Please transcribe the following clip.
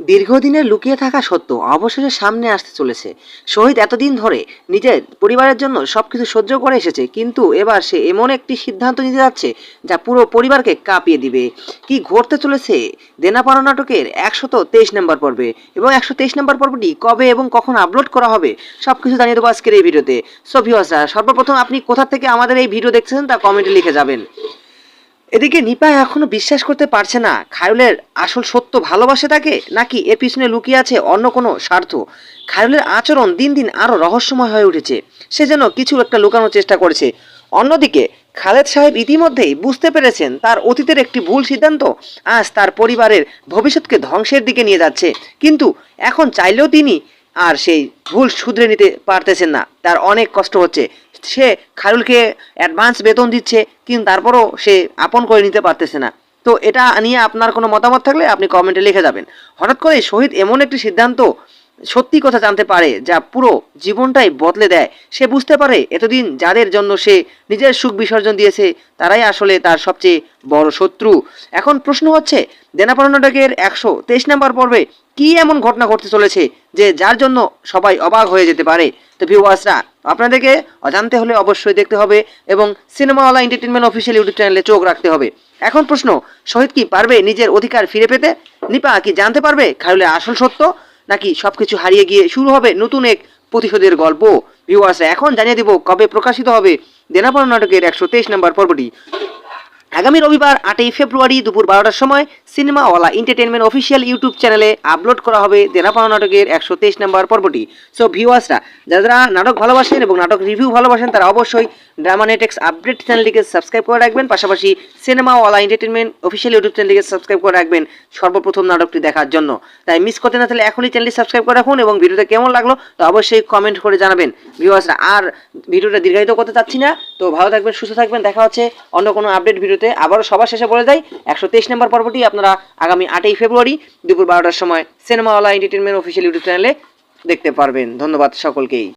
দীর্ঘদিনের লুকিয়ে থাকা সত্য অবশেষে সামনে আসতে চলেছে। শহীদ এতদিন ধরে নিজের পরিবারের জন্য সবকিছু সহ্য করে এসেছে, কিন্তু এবার সে এমন একটি সিদ্ধান্ত নিতে যাচ্ছে যা পুরো পরিবারকে কাঁপিয়ে দিবে। কি ঘটতে চলেছে দেনা পাওনা নাটকের 123 নম্বর পর্বে, এবং 123 নম্বর পর্বটি কবে এবং কখন আপলোড করা হবে সবকিছু জানিয়ে দেবো আজকের এই ভিডিওতে। সো ভিউয়ার্সরা, সর্বপ্রথম আপনি কোথা থেকে আমাদের এই ভিডিও দেখছেন তা কমেন্টে লিখে যাবেন। এদিকে নিপা এখনো বিশ্বাস করতে পারছে না খায়রুলের আসল সত্য ভালোবাসে তাকে, নাকি এর পিছনে লুকিয়ে আছে অন্য কোনো স্বার্থ। খায়রুলের আচরণ দিন দিন আরো রহস্যময় হয়ে উঠেছে, সে যেন কিছু একটা লুকানোর চেষ্টা করেছে। অন্যদিকে খালেদ সাহেব ইতিমধ্যেই বুঝতে পেরেছেন তার অতীতের একটি ভুল সিদ্ধান্ত আজ তার পরিবারের ভবিষ্যৎকে ধ্বংসের দিকে নিয়ে যাচ্ছে, কিন্তু এখন চাইলেও তিনি আর সেই ভুল শুধরে নিতে পারতেছেন না। তার অনেক কষ্ট হচ্ছে, সে খায়রুলকে অ্যাডভান্স বেতন দিচ্ছে, কিন্তু তারপরও সে আপন করে নিতে পারতেছে না। তো এটা নিয়ে আপনার কোনো মতামত থাকলে আপনি কমেন্টে লিখে যাবেন। হঠাৎ করে শহীদ এমন একটি সিদ্ধান্ত সত্যি কথা জানতে পারে যা পুরো জীবনটাই বদলে দেয়। সে বুঝতে পারে এতদিন যাদের জন্য সে নিজের সুখ বিসর্জন দিয়েছে তারাই আসলে তার সবচেয়ে বড় শত্রু। এখন প্রশ্ন হচ্ছে, দেনা পাওনা নাটকের 123 নম্বর পর্বে কি এমন ঘটনা ঘটতে চলেছে যে যার জন্য সবাই অবাক হয়ে যেতে পারে। তো ভিউয়ার্সরা, আপনাদেরকে অজান্তে হলে অবশ্যই দেখতে হবে এবং সিনেমাওয়ালা এন্টারটেনমেন্ট অফিসিয়াল ইউটিউব চ্যানেলে চোখ রাখতে হবে। এখন প্রশ্ন, শহীদ কি পারবে নিজের অধিকার ফিরে পেতে? নিপা কি জানতে পারবে খায়রুলের আসল সত্য, নাকি সবকিছু হারিয়ে গিয়ে শুরু হবে নতুন এক প্রতিশোধের গল্প? ভিউয়ার্সরা, এখন জানিয়ে দিব কবে প্রকাশিত হবে দেনা পাওনা নাটকের 123 নম্বর পর্বটি। আগামী রবিবার 8ই ফেব্রুয়ারি দুপুর 12টার সময় সিনেমাওয়ালা এন্টারটেনমেন্ট অফিসিয়াল ইউটিউব চ্যানেলে আপলোড করা হবে দেনা পাওনা নাটকের 123 নম্বর পর্বটি। সো ভিউয়ার্সরা, যারা নাটক ভালোবাসেন এবং নাটক রিভিউ ভালোবাসেন তারা অবশ্যই ড্রামা নেটেক্স আপডেট চ্যানেলটিকে সাবস্ক্রাইব করে রাখবেন, পাশাপাশি সিনেমাওয়ালা এন্টারটেনমেন্ট অফিসিয়াল ইউটিউব চ্যানেলটিকে সাবস্ক্রাইব করে রাখবেন সর্বপ্রথম নাটকটি দেখার জন্য। তাই মিস করতে না তাহলে এখনই চ্যানেলটি সাবস্ক্রাইব করে রাখুন এবং ভিডিওটা কেমন লাগলো তো অবশ্যই কমেন্ট করে জানাবেন। ভিউয়ার্সরা, আর ভিডিওটা দীর্ঘায়িত করতে চাচ্ছি না, তো ভালো থাকবেন, সুস্থ থাকবেন, দেখা হচ্ছে অন্য কোনো আপডেট ভিডিওতে। আবারও সবার শেষে বলে যাই, 123 নম্বর পর্বটি আপনারা আগামী 8ই ফেব্রুয়ারি দুপুর 12টার সময় সিনেমাওয়ালা এন্টারটেনমেন্ট অফিসিয়াল ইউটিউব চ্যানেলে দেখতে পারবেন। ধন্যবাদ সকলকেই।